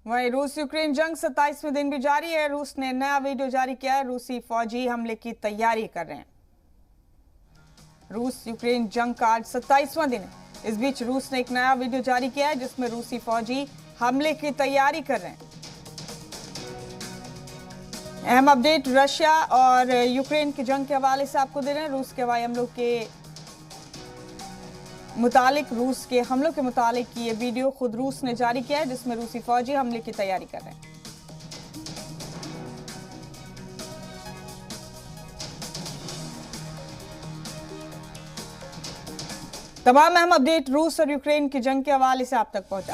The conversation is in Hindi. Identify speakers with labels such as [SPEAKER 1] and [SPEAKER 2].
[SPEAKER 1] वहीं रूस यूक्रेन जंग 27वें दिन भी जारी है। रूस ने नया वीडियो जारी किया है। रूसी फौजी हमले की तैयारी कर रहे हैं। रूस यूक्रेन जंग का आज 27वां दिन है। इस बीच रूस ने एक नया वीडियो जारी किया है जिसमें रूसी फौजी हमले की तैयारी कर रहे हैं। अहम अपडेट रशिया और यूक्रेन की जंग के हवाले से आपको दे रहे हैं। रूस के हवाई हमलों के मुतालिक ये वीडियो खुद रूस ने जारी किया है जिसमें रूसी फौजी हमले की तैयारी कर रहे हैं। तमाम अहम अपडेट रूस और यूक्रेन की जंग के हवाले से आप तक पहुंचा